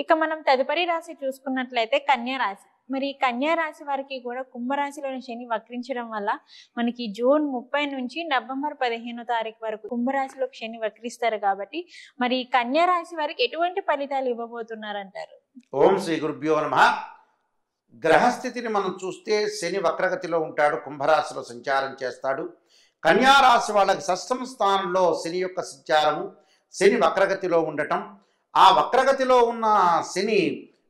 ఇక మనం తదుపరి రాశి చూసుకున్నట్లయితే కన్యా రాశి. మరి ఈ కన్యా రాశి వారికి కూడా కుంభరాశిలోని శని వక్రించడం వల్ల మనకి జూన్ 30 నుంచి నవంబర్ 15వ తారీఖు వరకు కుంభరాశిలోకి శని వక్రిస్తారు కాబట్టి మరి ఈ కన్యా రాశి వారికి ఎటువంటి ఫలితాలు ఇవ్వబోతున్నారంటారు? ఓం శ్రీ గురుభ్యో నమః. గ్రహస్థితిని మనం చూస్తే శని వక్రగతిలో ఉంటాడు, కుంభరాశిలో సంచారం చేస్తాడు. కన్యా రాశి వాళ్ళకి షష్టమ స్థానంలో శని యొక్క సంచారము, శని వక్రగతిలో ఉండటం, ఆ వక్రగతిలో ఉన్న శని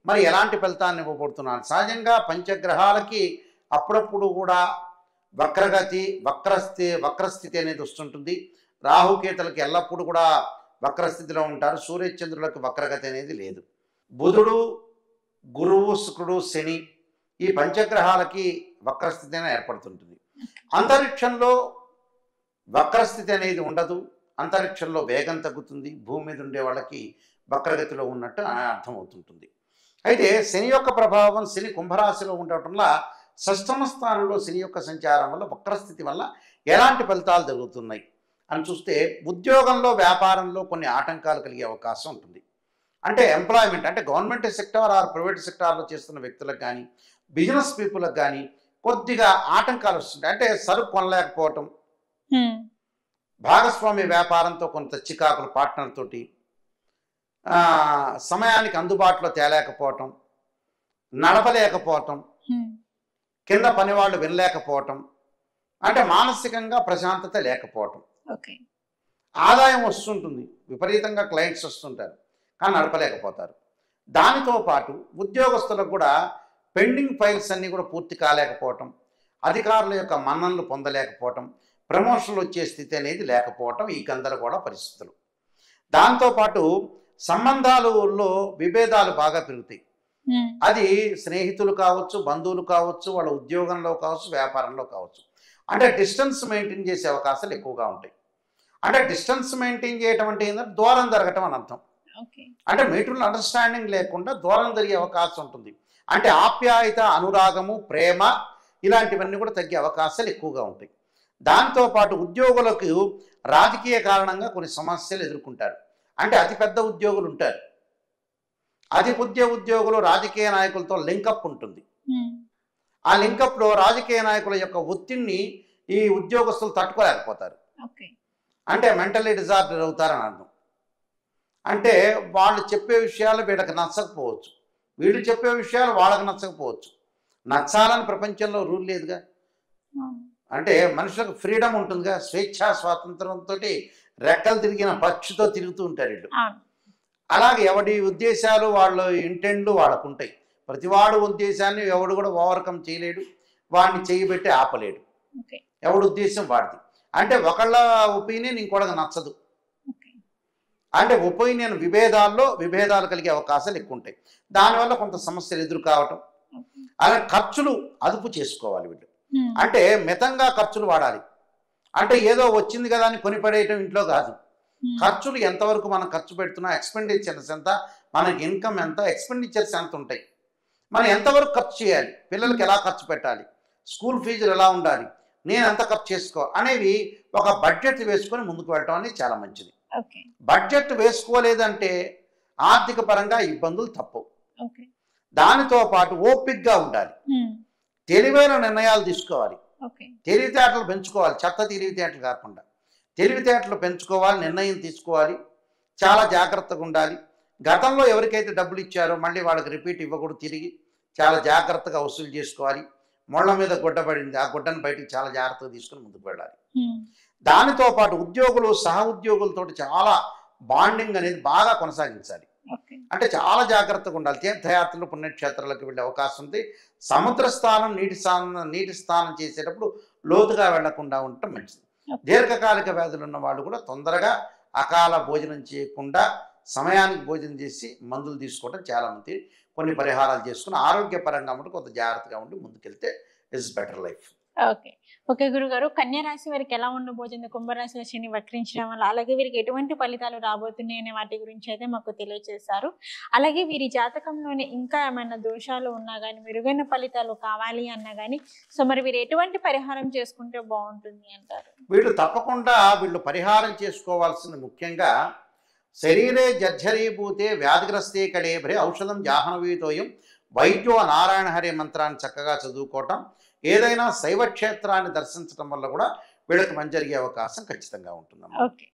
మరి ఎలాంటి ఫలితాన్ని ఇవ్వబోతున్నాను. సహజంగా పంచగ్రహాలకి అప్పుడప్పుడు కూడా వక్రస్థితి అనేది వస్తుంటుంది. రాహుకేతులకి ఎల్లప్పుడూ కూడా వక్రస్థితిలో ఉంటారు. సూర్యచంద్రులకు వక్రగతి అనేది లేదు. బుధుడు, గురువు, శుక్రుడు, శని ఈ పంచగ్రహాలకి వక్రస్థితి అనేది ఏర్పడుతుంటుంది. అంతరిక్షంలో వక్రస్థితి అనేది ఉండదు. అంతరిక్షంలో వేగం తగ్గుతుంది. భూమి మీద ఉండే వాళ్ళకి వక్రగతిలో ఉన్నట్టు అర్థమవుతుంటుంది. అయితే శని యొక్క ప్రభావం, శని కుంభరాశిలో ఉండటం వల్ల షష్టమ స్థానంలో శని యొక్క సంచారం వల్ల వక్రస్థితి వల్ల ఎలాంటి ఫలితాలు జరుగుతున్నాయి అని చూస్తే ఉద్యోగంలో, వ్యాపారంలో కొన్ని ఆటంకాలు కలిగే అవకాశం ఉంటుంది. అంటే ఎంప్లాయ్మెంట్ అంటే గవర్నమెంట్ సెక్టార్ ఆర్ ప్రైవేట్ సెక్టార్లో చేస్తున్న వ్యక్తులకు కానీ, బిజినెస్ పీపుల్కి కానీ కొద్దిగా ఆటంకాలు వస్తుంటాయి. అంటే సరుకు కొనలేకపోవటం, భాగస్వామ్య వ్యాపారంతో కొంత చికాకులు, పార్ట్నర్ తోటి సమయానికి అందుబాటులో తేలేకపోవటం, నడపలేకపోవటం, కింద పనివాళ్ళు వినలేకపోవటం, అంటే మానసికంగా ప్రశాంతత లేకపోవటం. ఆదాయం వస్తుంటుంది, విపరీతంగా క్లయింట్స్ వస్తుంటారు, కానీ నడపలేకపోతారు. దానితో పాటు ఉద్యోగస్తులకు కూడా పెండింగ్ ఫైల్స్ అన్నీ కూడా పూర్తి కాలేకపోవటం, అధికారుల యొక్క మన్ననలు పొందలేకపోవటం, ప్రమోషన్లు వచ్చే స్థితి అనేది లేకపోవటం, ఈ గందరగోళ పరిస్థితులు. దాంతోపాటు సంబంధాలలో విభేదాలు బాగా పెరుగుతాయి. అది స్నేహితులు కావచ్చు, బంధువులు కావచ్చు, వాళ్ళ ఉద్యోగంలో కావచ్చు, వ్యాపారంలో కావచ్చు. అంటే డిస్టెన్స్ మెయింటైన్ చేసే అవకాశాలు ఎక్కువగా ఉంటాయి. అంటే డిస్టెన్స్ మెయింటైన్ చేయటం అంటే ఏంటంటే దూరం జరగటం అని అర్థం. అంటే మ్యూచువల్ అండర్స్టాండింగ్ లేకుండా దూరం జరిగే అవకాశం ఉంటుంది. అంటే ఆప్యాయత, అనురాగము, ప్రేమ ఇలాంటివన్నీ కూడా తగ్గే అవకాశాలు ఎక్కువగా ఉంటాయి. దాంతోపాటు ఉద్యోగులకు రాజకీయ కారణంగా కొన్ని సమస్యలు ఎదుర్కొంటారు. అంటే అతిపెద్ద ఉద్యోగులు ఉంటారు, ఉద్యోగులు రాజకీయ నాయకులతో లింకప్ ఉంటుంది. ఆ లింకప్లో రాజకీయ నాయకుల యొక్క ఒత్తిడిని ఈ ఉద్యోగస్తులు తట్టుకోలేకపోతారు. అంటే మెంటల్లీ డిజార్డర్ అవుతారని అర్థం. అంటే వాళ్ళు చెప్పే విషయాలు వీళ్ళకి నచ్చకపోవచ్చు, వీళ్ళు చెప్పే విషయాలు వాళ్ళకి నచ్చకపోవచ్చు. నచ్చాలని ప్రపంచంలో రూల్ లేదుగా. అంటే మనుషులకు ఫ్రీడమ్ ఉంటుందిగా, స్వేచ్ఛా స్వాతంత్రంతో రెక్కలు తిరిగిన పక్షితో తిరుగుతూ ఉంటారు వీళ్ళు. అలాగే ఎవడి ఉద్దేశాలు, వాళ్ళ ఇంటెండ్లు వాళ్ళకు ఉంటాయి. ప్రతివాడు ఉద్దేశాన్ని ఎవడు కూడా ఓవర్కమ్ చేయలేడు, వాడిని చేయబెట్టి ఆపలేడు. ఎవడి ఉద్దేశం వాడిది. అంటే ఒకళ్ళ ఒపీనియన్ ఇంకోళ్ళకి నచ్చదు. అంటే ఒపీనియన్ విభేదాలు కలిగే అవకాశాలు ఎక్కువ ఉంటాయి. దానివల్ల కొంత సమస్యలు ఎదురు కావటం. అలాగే ఖర్చులు అదుపు చేసుకోవాలి వీళ్ళు. అంటే మితంగా ఖర్చులు వాడాలి. అంటే ఏదో వచ్చింది కదా అని కొనిపడేయటం ఇంట్లో కాదు. ఖర్చులు ఎంతవరకు మనం ఖర్చు పెడుతున్నా, ఎక్స్పెండిచర్స్ ఎంత, మనకి ఇన్కమ్ ఎంత, ఎక్స్పెండిచర్స్ ఎంత ఉంటాయి, మనం ఎంతవరకు ఖర్చు చేయాలి, పిల్లలకి ఎలా ఖర్చు పెట్టాలి, స్కూల్ ఫీజులు ఎలా ఉండాలి, నేను ఎంత ఖర్చు చేసుకోవాలి అనేవి ఒక బడ్జెట్ వేసుకొని ముందుకు వెళ్ళటం అనేది చాలా మంచిది. బడ్జెట్ వేసుకోలేదంటే ఆర్థిక పరంగా ఇబ్బందులు తప్పవు. దానితో పాటు ఓపికగా ఉండాలి, తెలివైన నిర్ణయాలు తీసుకోవాలి, తెలివితేటలు పెంచుకోవాలి. చెత్త తెలివితేటలు కాకుండా తెలివితేటలు పెంచుకోవాలి, నిర్ణయం తీసుకోవాలి, చాలా జాగ్రత్తగా ఉండాలి. గతంలో ఎవరికైతే డబ్బులు ఇచ్చారో మళ్ళీ వాళ్ళకి రిపీట్ ఇవ్వకూడదు, తిరిగి చాలా జాగ్రత్తగా వసూలు చేసుకోవాలి. మొళ్ళ మీద గుడ్డ పడింది, ఆ గుడ్డను బయటికి చాలా జాగ్రత్తగా తీసుకుని ముందుకు వెళ్ళాలి. దానితో పాటు ఉద్యోగులు, సహ ఉద్యోగులతో చాలా బాండింగ్ అనేది బాగా కొనసాగించాలి. అంటే చాలా జాగ్రత్తగా ఉండాలి. తీర్థయాత్రలు, పుణ్యక్షేత్రాలకు వెళ్ళే అవకాశం ఉంది. సముద్ర స్థానం, నీటి స్నానం చేసేటప్పుడు లోతుగా వెళ్లకుండా ఉండటం మంచిది. దీర్ఘకాలిక వ్యాధులు ఉన్న వాళ్ళు కూడా తొందరగా అకాల భోజనం చేయకుండా సమయానికి భోజనం చేసి మందులు తీసుకోవడం చాలా మంది. కొన్ని పరిహారాలు చేసుకుని ఆరోగ్యపరంగా ఉండి కొంత జాగ్రత్తగా ఉండి ముందుకెళ్తే ఇట్స్ బెటర్ లైఫ్. ఓకే గురుగారు, కన్యా రాశి వారికి ఎలా ఉండబోతుంది కుంభరాశిలో శని వక్రించడం వల్ల, అలాగే వీరికి ఎటువంటి ఫలితాలు రాబోతున్నాయి అనే వాటి గురించి అయితే మాకు తెలియజేశారు. అలాగే వీరి జాతకంలోనే ఇంకా ఏమైనా దోషాలు ఉన్నా కానీ, మెరుగైన ఫలితాలు కావాలి అన్నా కానీ, సో మరి వీరు ఎటువంటి పరిహారం చేసుకుంటే బాగుంటుంది అంటారు? వీళ్ళు తప్పకుండా పరిహారం చేసుకోవాల్సింది ముఖ్యంగా శరీరే జర్జరీభూతే వ్యాధిగ్రస్తే కళేభ్రే ఔషధం జాహ్నవీతోయం వైద్యో నారాయణ హరి మంత్రాన్ని చక్కగా చదువుకోవటం, ఏదైనా శైవ క్షేత్రాన్ని దర్శించడం వల్ల కూడా వీళ్ళకి మంచి జరిగే అవకాశం ఖచ్చితంగా ఉంటుందన్నమాట. ఓకే.